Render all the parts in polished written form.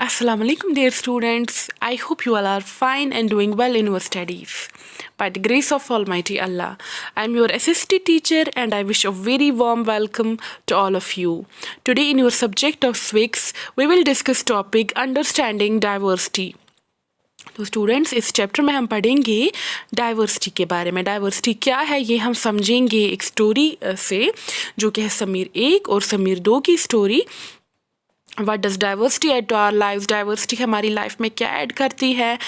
Assalamu alaikum dear students. I hope you all are fine and doing well in your studies. By the grace of Almighty Allah, I am your assistant teacher and I wish a very warm welcome to all of you. Today in your subject of civics, we will discuss topic understanding diversity. तो students इस chapter में हम पढ़ेंगे diversity के बारे में। Diversity क्या है ये हम समझेंगे एक स्टोरी से, जो कि है समीर 1 और समीर 2 की story. What does diversity add to our life, diversity हमारी लाइफ में क्या ऐड करती है।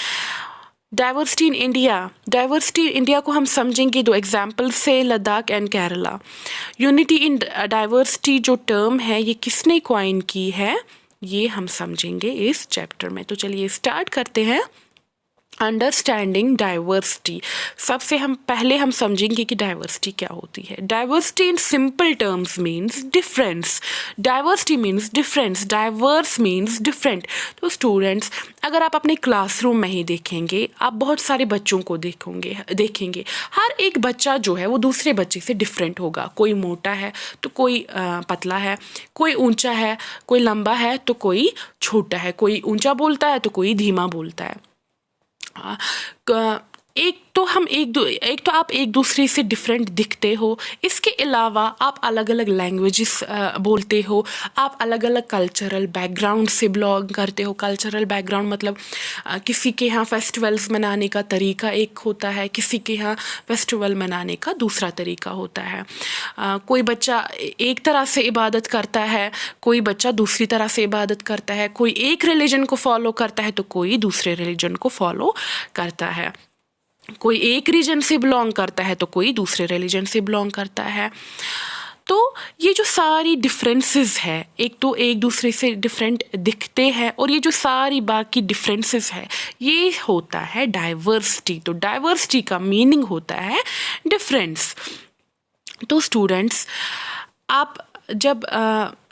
Diversity in India, diversity India को हम समझेंगे 2 एग्जाम्पल से, Ladakh and Kerala. Unity in diversity जो टर्म है ये किसने कॉइन की है, ये हम समझेंगे इस चैप्टर में। तो चलिए स्टार्ट करते हैं। अंडरस्टैंडिंग डाइवर्सिटी, सबसे पहले हम समझेंगे कि डाइवर्सिटी क्या होती है। Diversity in simple terms means difference. Diversity means difference, diverse means different. तो स्टूडेंट्स अगर आप अपने क्लासरूम में ही देखेंगे, आप बहुत सारे बच्चों को देखेंगे हर एक बच्चा जो है वो दूसरे बच्चे से डिफरेंट होगा। कोई मोटा है तो कोई पतला है, कोई ऊंचा है, कोई लंबा है तो कोई छोटा है, कोई ऊंचा बोलता है तो कोई धीमा बोलता है। एक तो आप एक दूसरे से डिफरेंट दिखते हो, इसके अलावा आप अलग अलग लैंग्वेजेस बोलते हो, आप अलग अलग कल्चरल बैकग्राउंड से बिलोंग करते हो। कल्चरल बैकग्राउंड मतलब किसी के यहाँ फेस्टिवल्स मनाने का तरीका एक होता है, किसी के यहाँ फेस्टिवल मनाने का दूसरा तरीका होता है। कोई बच्चा एक तरह से इबादत करता है, कोई बच्चा दूसरी तरह से इबादत करता है, कोई एक रिलीजन को फॉलो करता है तो कोई दूसरे रिलीजन को फॉलो करता है, कोई एक रीजन से बिलोंग करता है तो कोई दूसरे रिलीजन से बिलोंग करता है। तो ये जो सारी डिफरेंसेस है, एक तो एक दूसरे से डिफरेंट दिखते हैं, और ये जो सारी बाकी डिफरेंसेस है ये होता है डाइवर्सिटी। तो डाइवर्सिटी का मीनिंग होता है डिफरेंस। तो स्टूडेंट्स आप जब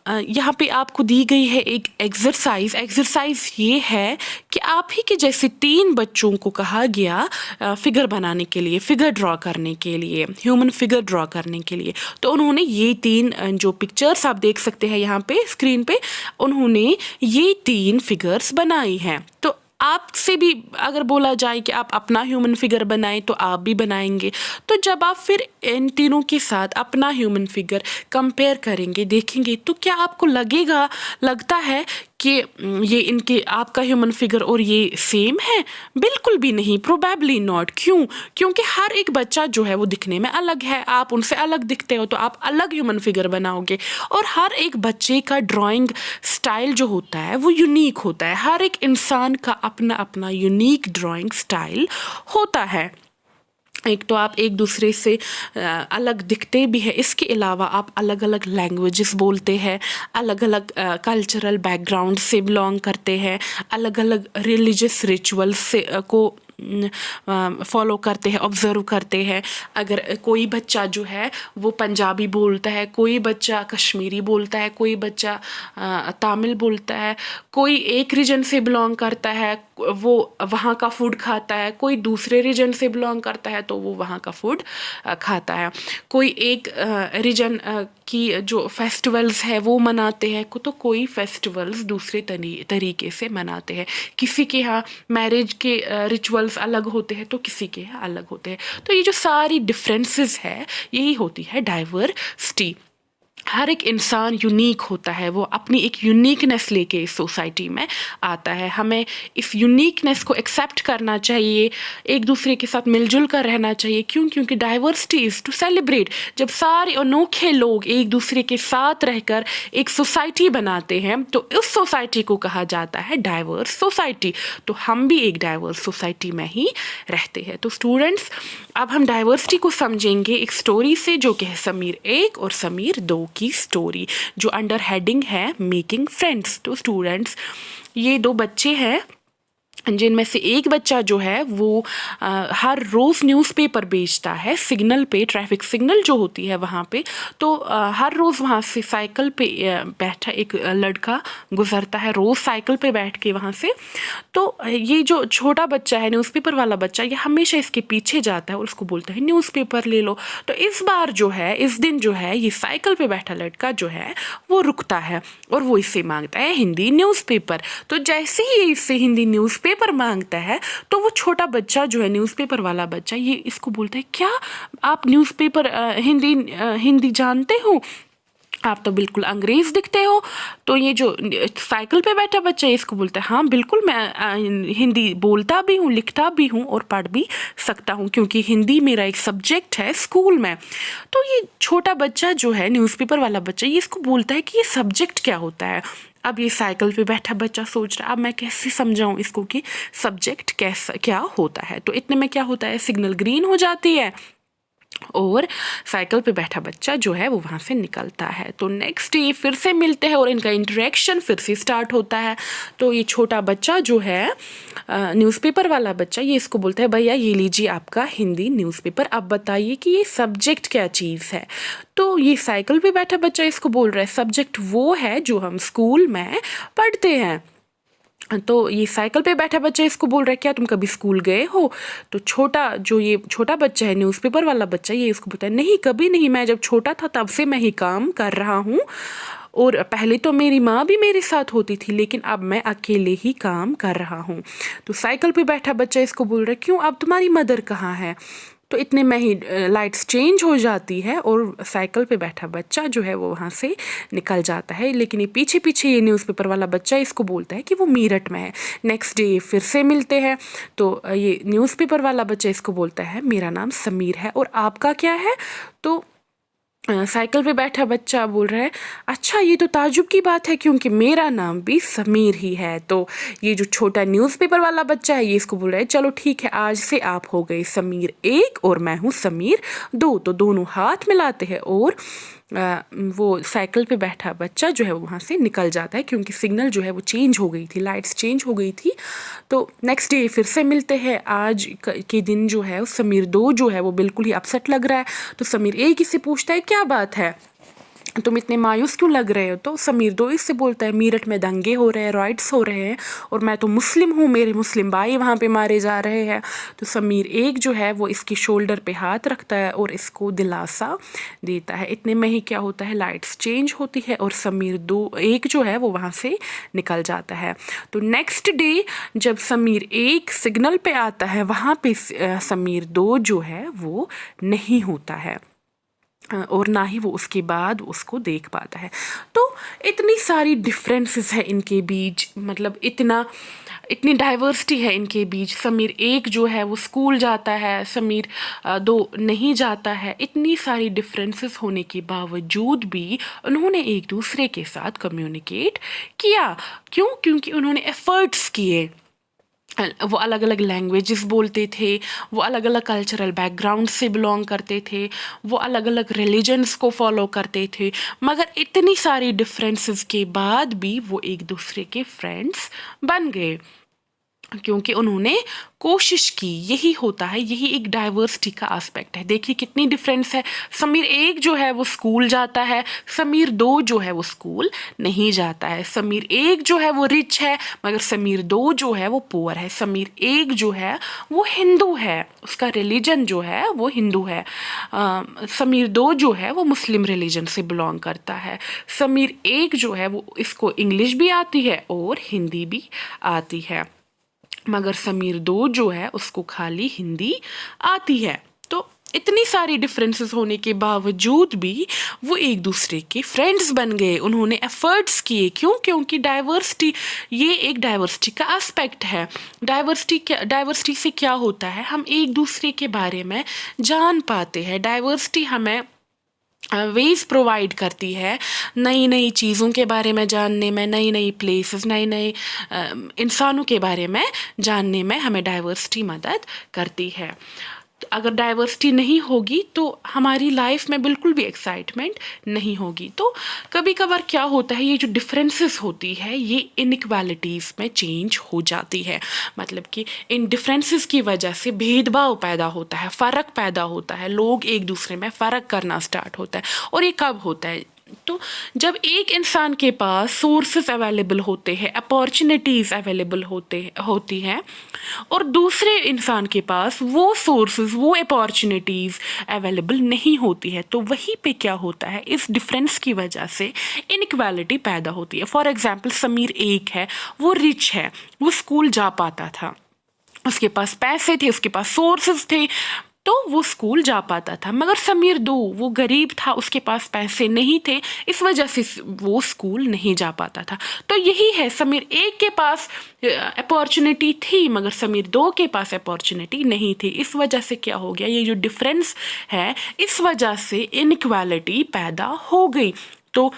यहाँ पे आपको दी गई है एक एक्सरसाइज ये है कि आप ही के जैसे 3 बच्चों को कहा गया फिगर बनाने के लिए, फिगर ड्रॉ करने के लिए, ह्यूमन फिगर ड्रॉ करने के लिए। तो उन्होंने ये 3 जो पिक्चर्स आप देख सकते हैं यहाँ पे स्क्रीन पे, उन्होंने ये 3 फिगर्स बनाई हैं। तो आपसे भी अगर बोला जाए कि आप अपना ह्यूमन फिगर बनाएं तो आप भी बनाएंगे। तो जब आप फिर इन तीनों के साथ अपना ह्यूमन फिगर कंपेयर करेंगे, देखेंगे, तो क्या आपको लगता है कि ये इनके आपका ह्यूमन फिगर और ये सेम है? बिल्कुल भी नहीं, प्रोबेबली नॉट। क्योंकि हर एक बच्चा जो है वो दिखने में अलग है, आप उनसे अलग दिखते हो तो आप अलग ह्यूमन फिगर बनाओगे। और हर एक बच्चे का ड्राइंग स्टाइल जो होता है वो यूनिक होता है। हर एक इंसान का अपना अपना यूनिक ड्राइंग स्टाइल होता है। एक तो आप एक दूसरे से अलग दिखते भी हैं, इसके अलावा आप अलग अलग लैंग्वेजेस बोलते हैं, अलग अलग कल्चरल बैकग्राउंड से बिलोंग करते हैं, अलग अलग रिलीजियस रिचुअल्स से को फॉलो करते हैं, ऑब्जर्व करते हैं। अगर कोई बच्चा जो है वो पंजाबी बोलता है, कोई बच्चा कश्मीरी बोलता है, कोई बच्चा तमिल बोलता है, कोई एक रीजन से बिलोंग करता है वो वहाँ का फूड खाता है, कोई दूसरे रीजन से बिलोंग करता है तो वो वहाँ का फूड खाता है, कोई एक रीजन की जो फेस्टिवल्स है वो मनाते हैं तो कोई फेस्टिवल्स दूसरे तरीके से मनाते हैं। किसी के यहाँ मैरिज के रिचुअल्स अलग होते हैं तो किसी के यहाँ अलग होते हैं। तो ये जो सारी डिफरेंसेस है यही होती है डाइवर्सिटी। हर एक इंसान यूनिक होता है, वो अपनी एक यूनिकनेस लेके इस सोसाइटी में आता है। हमें इस यूनिकनेस को एक्सेप्ट करना चाहिए, एक दूसरे के साथ मिलजुल कर रहना चाहिए। क्योंकि डाइवर्सिटी इज़ टू सेलिब्रेट। जब सारे अनोखे लोग एक दूसरे के साथ रहकर एक सोसाइटी बनाते हैं तो उस सोसाइटी को कहा जाता है डाइवर्स सोसाइटी। तो हम भी एक डाइवर्स सोसाइटी में ही रहते हैं। तो स्टूडेंट्स अब हम डाइवर्सिटी को समझेंगे एक स्टोरी से, जो कि है समीर 1 और समीर 2 की स्टोरी, जो अंडर हेडिंग है मेकिंग फ्रेंड्स। तो स्टूडेंट्स ये 2 बच्चे हैं जिनमें से एक बच्चा जो है वो हर रोज़ न्यूज़पेपर बेचता है सिग्नल पे, ट्रैफिक सिग्नल जो होती है वहाँ पे। तो हर रोज़ वहाँ से साइकिल पे बैठा एक लड़का गुजरता है, रोज़ साइकिल पे बैठ के वहाँ से। तो ये जो छोटा बच्चा है, न्यूज़पेपर वाला बच्चा, ये हमेशा इसके पीछे जाता है और उसको बोलता है न्यूज़पेपर ले लो। तो इस बार जो है, इस दिन जो है, ये साइकिल पे बैठा लड़का जो है वो रुकता है और वो इससे मांगता है हिंदी न्यूज़पेपर। तो जैसे ही ये इससे हिंदी न्यूज़पेपर मांगता है तो वो छोटा बच्चा जो है, न्यूज़पेपर वाला बच्चा, ये इसको बोलता है क्या आप न्यूज़पेपर हिंदी जानते हो? आप तो बिल्कुल अंग्रेज़ दिखते हो। तो ये जो साइकिल पे बैठा बच्चा है इसको बोलता है हाँ बिल्कुल मैं हिंदी बोलता भी हूँ, लिखता भी हूँ और पढ़ भी सकता हूँ, क्योंकि हिंदी मेरा एक सब्जेक्ट है स्कूल में। तो ये छोटा बच्चा जो है, न्यूज़पेपर वाला बच्चा, ये इसको बोलता है कि ये सब्जेक्ट क्या होता है। अब ये साइकिल पे बैठा बच्चा सोच रहा है अब मैं कैसे समझाऊं इसको कि सब्जेक्ट कैसा क्या होता है। तो इतने में क्या होता है, सिग्नल ग्रीन हो जाती है और साइकिल पे बैठा बच्चा जो है वो वहाँ से निकलता है। तो नेक्स्ट डे फिर से मिलते हैं और इनका इंटरेक्शन फिर से स्टार्ट होता है। तो ये छोटा बच्चा जो है, न्यूज़पेपर वाला बच्चा, ये इसको बोलता है भैया ये लीजिए आपका हिंदी न्यूज़पेपर, अब बताइए कि ये सब्जेक्ट क्या चीज़ है। तो ये साइकिल पे बैठा बच्चा इसको बोल रहा है सब्जेक्ट वो है जो हम स्कूल में पढ़ते हैं। तो ये साइकिल पे बैठा बच्चा इसको बोल रहा है क्या तुम कभी स्कूल गए हो? तो ये छोटा बच्चा है, न्यूज़पेपर वाला बच्चा, ये इसको बोलता है नहीं कभी नहीं, मैं जब छोटा था तब से मैं ही काम कर रहा हूँ और पहले तो मेरी माँ भी मेरे साथ होती थी लेकिन अब मैं अकेले ही काम कर रहा हूँ। तो साइकिल पे बैठा बच्चा इसको बोल रहा है क्यों अब तुम्हारी मदर कहाँ है? तो इतने में ही लाइट्स चेंज हो जाती है और साइकिल पे बैठा बच्चा जो है वो वहाँ से निकल जाता है। लेकिन ये पीछे पीछे ये न्यूज़पेपर वाला बच्चा इसको बोलता है कि वो मेरठ में है। नेक्स्ट डे फिर से मिलते हैं तो ये न्यूज़पेपर वाला बच्चा इसको बोलता है मेरा नाम समीर है और आपका क्या है? तो साइकिल पे बैठा बच्चा बोल रहा है अच्छा ये तो ताजुब की बात है क्योंकि मेरा नाम भी समीर ही है। तो ये जो छोटा न्यूज़पेपर वाला बच्चा है ये इसको बोल रहा है चलो ठीक है आज से आप हो गए समीर 1 और मैं हूँ समीर 2। तो दोनों हाथ मिलाते हैं और वो साइकिल पे बैठा बच्चा जो है वो वहाँ से निकल जाता है क्योंकि सिग्नल जो है वो चेंज हो गई थी, लाइट्स चेंज हो गई थी। तो नेक्स्ट डे फिर से मिलते हैं। आज के दिन जो है समीर 2 जो है वो बिल्कुल ही अपसेट लग रहा है। तो समीर 1 इससे पूछता है क्या बात है, तुम इतने मायूस क्यों लग रहे हो? तो समीर 2 इससे बोलता है मेरठ में दंगे हो रहे हैं, राइट्स हो रहे हैं और मैं तो मुस्लिम हूँ, मेरे मुस्लिम भाई वहाँ पे मारे जा रहे हैं। तो समीर 1 जो है वो इसकी शोल्डर पे हाथ रखता है और इसको दिलासा देता है। इतने में ही क्या होता है, लाइट्स चेंज होती है और समीर 1 जो है वो वहाँ से निकल जाता है। तो नेक्स्ट डे जब समीर 1 सिग्नल पे आता है वहाँ पे समीर 2 जो है वो नहीं होता है और ना ही वो उसके बाद उसको देख पाता है। तो इतनी सारी डिफरेंसेस है इनके बीच, मतलब इतनी डाइवर्सिटी है इनके बीच। समीर 1 जो है वो स्कूल जाता है, समीर 2 नहीं जाता है। इतनी सारी डिफरेंसेस होने के बावजूद भी उन्होंने एक दूसरे के साथ कम्युनिकेट किया। क्यों? क्योंकि उन्होंने एफर्ट्स किए। वो अलग अलग लैंग्वेजेस बोलते थे, वो अलग अलग कल्चरल बैकग्राउंड से बिलोंग करते थे, वो अलग अलग रिलीजन्स को फॉलो करते थे, मगर इतनी सारी डिफरेंसेस के बाद भी वो एक दूसरे के फ्रेंड्स बन गए क्योंकि उन्होंने कोशिश की। यही होता है, यही एक डाइवर्सिटी का एस्पेक्ट है। देखिए कितनी डिफरेंस है। समीर 1 जो है वो स्कूल जाता है, समीर 2 जो है वो स्कूल नहीं जाता है। समीर 1 जो है वो रिच है मगर समीर 2 जो है वो पुअर है। समीर 1 जो है वो हिंदू है, उसका रिलीजन जो है वो हिंदू है। समीर 2 जो है वो मुस्लिम रिलीजन से बिलोंग करता है। समीर 1 जो है वो इसको इंग्लिश भी आती है और हिंदी भी आती है, मगर समीर 2 जो है उसको खाली हिंदी आती है। तो इतनी सारी डिफरेंसेस होने के बावजूद भी वो एक दूसरे के फ्रेंड्स बन गए। उन्होंने एफर्ट्स किए। क्यों? क्योंकि डाइवर्सिटी, ये एक डाइवर्सिटी का एस्पेक्ट है। डाइवर्सिटी से क्या होता है, हम एक दूसरे के बारे में जान पाते हैं। डाइवर्सिटी हमें वेज प्रोवाइड करती है नई नई चीज़ों के बारे में जानने में, नई नई प्लेसेस, नए नए इंसानों के बारे में जानने में हमें डाइवर्सिटी मदद करती है। तो अगर डाइवर्सिटी नहीं होगी तो हमारी लाइफ में बिल्कुल भी एक्साइटमेंट नहीं होगी। तो कभी कभार क्या होता है, ये जो डिफरेंसेस होती है ये इनइक्वालिटीज़ में चेंज हो जाती है। मतलब कि इन डिफरेंसेस की वजह से भेदभाव पैदा होता है, फ़र्क पैदा होता है, लोग एक दूसरे में फ़र्क करना स्टार्ट होता है। और ये कब होता है? तो जब एक इंसान के पास सोर्सेस अवेलेबल होते हैं, अपॉर्चुनिटीज़ अवेलेबल होती हैं, और दूसरे इंसान के पास वो सोर्सेस, वो अपॉर्चुनिटीज़ अवेलेबल नहीं होती है, तो वहीं पे क्या होता है, इस डिफरेंस की वजह से इनइक्वालिटी पैदा होती है। फॉर एग्जांपल समीर एक है, वो रिच है, वो स्कूल जा पाता था, उसके पास पैसे थे, उसके पास सोर्सेस थे, तो वो स्कूल जा पाता था। मगर समीर दो वो गरीब था, उसके पास पैसे नहीं थे, इस वजह से वो स्कूल नहीं जा पाता था। तो यही है, समीर एक के पास अपॉर्चुनिटी थी मगर समीर दो के पास अपॉर्चुनिटी नहीं थी। इस वजह से क्या हो गया, ये जो डिफरेंस है इस वजह से इनइक्वालिटी पैदा हो गई। तो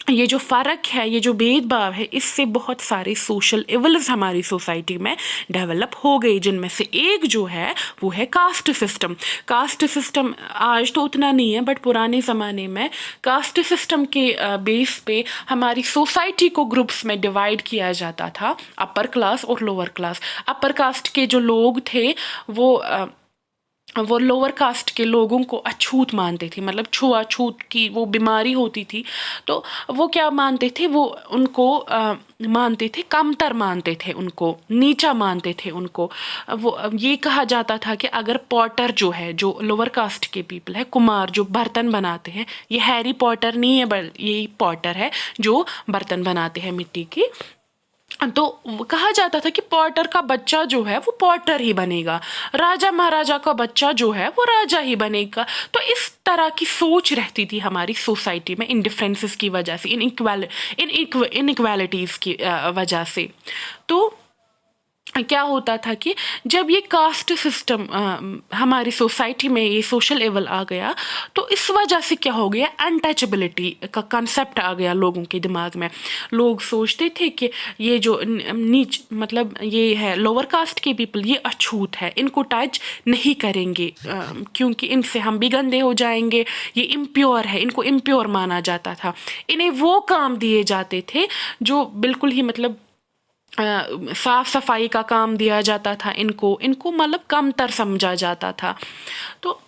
ये जो फ़र्क है, ये जो भेदभाव है, इससे बहुत सारे सोशल इवल्स हमारी सोसाइटी में डेवलप हो गई, जिनमें से एक जो है वो है कास्ट सिस्टम। कास्ट सिस्टम आज तो उतना नहीं है, बट पुराने ज़माने में कास्ट सिस्टम के बेस पे हमारी सोसाइटी को ग्रुप्स में डिवाइड किया जाता था, अपर क्लास और लोअर क्लास। अपर कास्ट के जो लोग थे वो लोअर कास्ट के लोगों को अछूत मानते थे, मतलब छुआछूत की वो बीमारी होती थी। तो वो क्या मानते थे, वो उनको मानते थे, कमतर मानते थे, उनको नीचा मानते थे। उनको वो ये कहा जाता था कि अगर पॉटर जो है, जो लोअर कास्ट के पीपल है, कुमार जो बर्तन बनाते हैं, ये हैरी पॉटर नहीं है, ये पॉटर है जो बर्तन बनाते हैं मिट्टी के। तो कहा जाता था कि पॉटर का बच्चा जो है वो पॉटर ही बनेगा, राजा महाराजा का बच्चा जो है वो राजा ही बनेगा। तो इस तरह की सोच रहती थी हमारी सोसाइटी में, इन डिफरेंसेस की वजह से, इनइक्वालिटीज़ की वजह से। तो क्या होता था कि जब ये कास्ट सिस्टम हमारी सोसाइटी में, ये सोशल लेवल आ गया, तो इस वजह से क्या हो गया, अनटचेबिलिटी का कंसेप्ट आ गया लोगों के दिमाग में। लोग सोचते थे कि ये जो नीच मतलब ये है लोअर कास्ट के पीपल, ये अछूत है, इनको टच नहीं करेंगे क्योंकि इनसे हम भी गंदे हो जाएंगे, ये इम्प्योर है, इनको इम्प्योर माना जाता था। इन्हें वो काम दिए जाते थे जो बिल्कुल ही मतलब साफ सफाई का काम दिया जाता था, इनको मतलब कमतर समझा जाता था। तो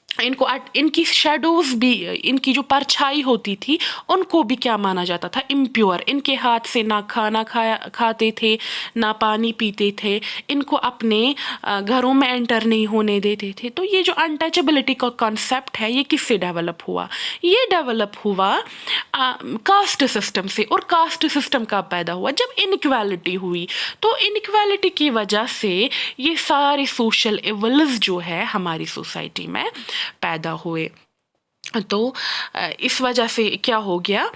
इनकी शेडोज भी, इनकी जो परछाई होती थी, उनको भी क्या माना जाता था, इम्प्योर। इनके हाथ से ना खाना खाते थे, ना पानी पीते थे, इनको अपने घरों में एंटर नहीं होने देते थे। तो ये जो अनटचेबिलिटी का कॉन्सेप्ट है, ये किससे डेवलप हुआ? ये डेवलप हुआ कास्ट सिस्टम से। और कास्ट सिस्टम कब पैदा हुआ? जब इनइक्वालिटी हुई। तो इनइक्वालिटी की वजह से ये सारे सोशल इवल्स जो है हमारी सोसाइटी में पैदा हुए। तो इस वजह से क्या हो गया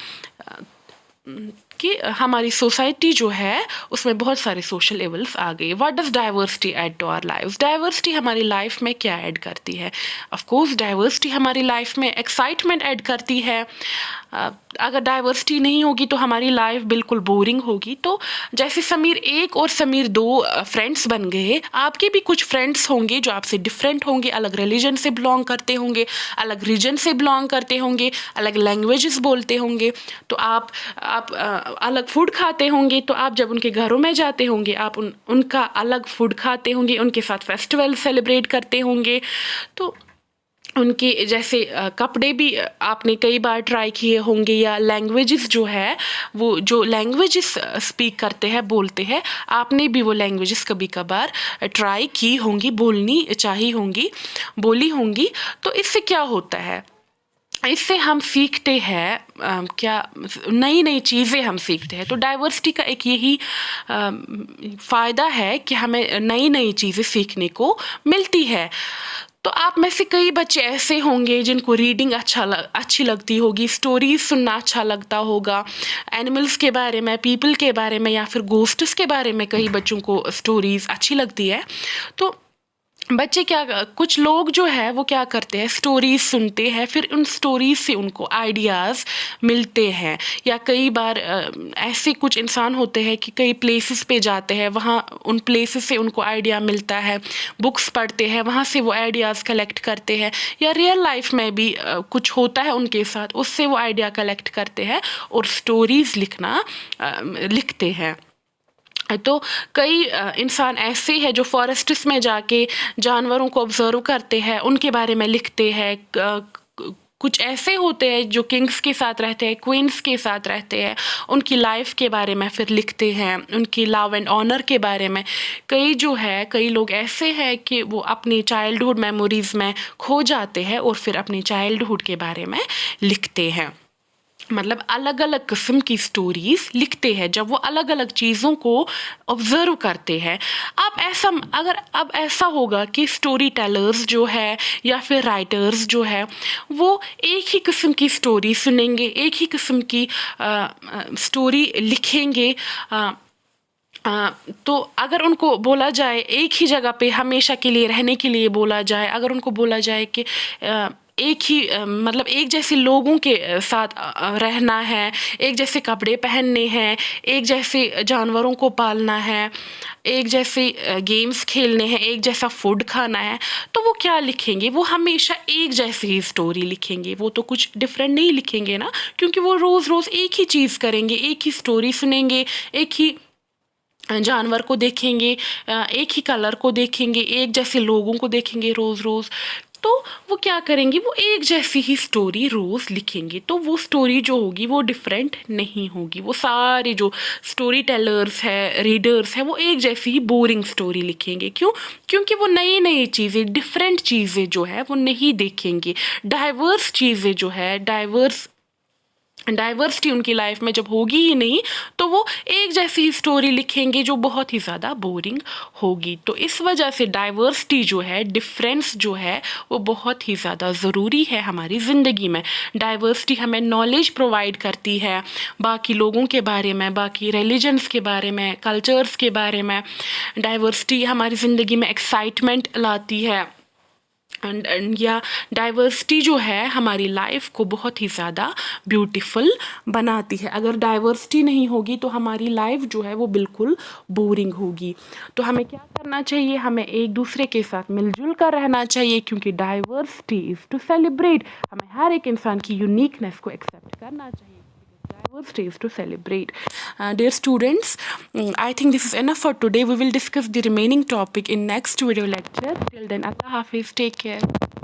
कि हमारी सोसाइटी जो है उसमें बहुत सारे सोशल लेवल्स आ गए। What does diversity add to our life? Diversity हमारी लाइफ में क्या ऐड करती है? ऑफ कोर्स डाइवर्सिटी हमारी लाइफ में एक्साइटमेंट ऐड करती है। अगर डाइवर्सिटी नहीं होगी तो हमारी लाइफ बिल्कुल बोरिंग होगी। तो जैसे समीर एक और समीर दो फ्रेंड्स बन गए, आपके भी कुछ फ्रेंड्स होंगे जो आपसे डिफरेंट होंगे, अलग रिलीजन से बिलोंग करते होंगे, अलग रीजन से बिलोंग करते होंगे, अलग लैंग्वेजेस बोलते होंगे। तो आप अलग फूड खाते होंगे, तो आप जब उनके घरों में जाते होंगे, आप उनका अलग फूड खाते होंगे, उनके साथ फेस्टिवल सेलिब्रेट करते होंगे। तो उनके जैसे कपड़े भी आपने कई बार ट्राई किए होंगे, या लैंग्वेजेस जो है, वो जो लैंग्वेजेस स्पीक करते हैं, बोलते हैं, आपने भी वो लैंग्वेजेस कभी कभार ट्राई की होंगी, बोलनी चाहिए होंगी, बोली होंगी। तो इससे क्या होता है, इससे हम सीखते हैं क्या, नई नई चीज़ें हम सीखते हैं। तो डाइवर्सिटी का एक यही फ़ायदा है कि हमें नई नई चीज़ें सीखने को मिलती है। तो आप में से कई बच्चे ऐसे होंगे जिनको रीडिंग अच्छी लगती होगी, स्टोरीज सुनना अच्छा लगता होगा, एनिमल्स के बारे में, पीपल के बारे में, या फिर गोस्ट्स के बारे में कई बच्चों को स्टोरीज अच्छी लगती है। तो बच्चे क्या, कुछ लोग जो है वो क्या करते हैं, स्टोरीज सुनते हैं, फिर उन स्टोरीज से उनको आइडियाज़ मिलते हैं। या कई बार ऐसे कुछ इंसान होते हैं कि कई प्लेसेस पे जाते हैं, वहाँ उन प्लेसेस से उनको आइडिया मिलता है, बुक्स पढ़ते हैं, वहाँ से वो आइडियाज़ कलेक्ट करते हैं। या रियल लाइफ में भी कुछ होता है उनके साथ, उससे वो आइडिया कलेक्ट करते हैं और स्टोरीज़ लिखते हैं। तो कई इंसान ऐसे हैं जो फॉरेस्ट्स में जाके जानवरों को ऑब्जर्व करते हैं, उनके बारे में लिखते हैं। कुछ ऐसे होते हैं जो किंग्स के साथ रहते हैं, क्वींस के साथ रहते हैं, उनकी लाइफ के बारे में फिर लिखते हैं, उनकी लव एंड ऑनर के बारे में। कई लोग ऐसे हैं कि वो अपनी चाइल्डहुड मेमोरीज में खो जाते हैं और फिर अपनी चाइल्डहुड के बारे में लिखते हैं। मतलब अलग अलग किस्म की स्टोरीज लिखते हैं जब वो अलग अलग चीज़ों को ऑब्जर्व करते हैं। अब ऐसा होगा कि स्टोरी टेलर्स जो है या फिर राइटर्स जो है वो एक ही किस्म की स्टोरी सुनेंगे, एक ही किस्म की स्टोरी लिखेंगे। तो अगर उनको बोला जाए एक ही जगह पे हमेशा के लिए रहने के लिए बोला जाए, अगर उनको बोला जाए कि एक ही मतलब एक जैसे लोगों के साथ रहना है, एक जैसे कपड़े पहनने हैं, एक जैसे जानवरों को पालना है, एक जैसे गेम्स खेलने हैं, एक जैसा फूड खाना है, तो वो क्या लिखेंगे? वो हमेशा एक जैसी ही स्टोरी लिखेंगे, वो तो कुछ डिफरेंट नहीं लिखेंगे ना, क्योंकि वो रोज़ रोज़ एक ही चीज़ करेंगे, एक ही स्टोरी सुनेंगे, एक ही जानवर को देखेंगे, एक ही कलर को देखेंगे, एक जैसे लोगों को देखेंगे रोज़ रोज़। तो वो क्या करेंगे, वो एक जैसी ही स्टोरी रोज़ लिखेंगे, तो वो स्टोरी जो होगी वो डिफरेंट नहीं होगी। वो सारे जो स्टोरी टेलर्स है, रीडर्स है, वो एक जैसी ही बोरिंग स्टोरी लिखेंगे। क्यों? क्योंकि वो नई नई चीज़ें, डिफरेंट चीज़ें जो है वो नहीं देखेंगे। डाइवर्स चीज़ें जो है, डाइवर्सिटी उनकी लाइफ में जब होगी ही नहीं, तो वो एक जैसी ही स्टोरी लिखेंगे जो बहुत ही ज़्यादा बोरिंग होगी। तो इस वजह से डाइवर्सिटी जो है, डिफरेंस जो है, वो बहुत ही ज़्यादा ज़रूरी है हमारी ज़िंदगी में। डाइवर्सिटी हमें नॉलेज प्रोवाइड करती है बाकी लोगों के बारे में, बाकी रिलीजन्स के बारे में, कल्चर्स के बारे में। डाइवर्सिटी हमारी ज़िंदगी में एक्साइटमेंट लाती है एंड या डाइवर्सिटी जो है हमारी लाइफ को बहुत ही ज़्यादा ब्यूटीफुल बनाती है। अगर डाइवर्सिटी नहीं होगी तो हमारी लाइफ जो है वो बिल्कुल बोरिंग होगी। तो हमें क्या करना चाहिए? हमें एक दूसरे के साथ मिलजुल कर रहना चाहिए, क्योंकि डाइवर्सिटी इज़ टू सेलिब्रेट। हमें हर एक इंसान की यूनिकनेस को एक्सेप्ट करना चाहिए। Diversity is to celebrate. Dear students, I think this is enough for today. We will discuss the remaining topic in next video lecture. Till then, Allah Hafiz. Take care.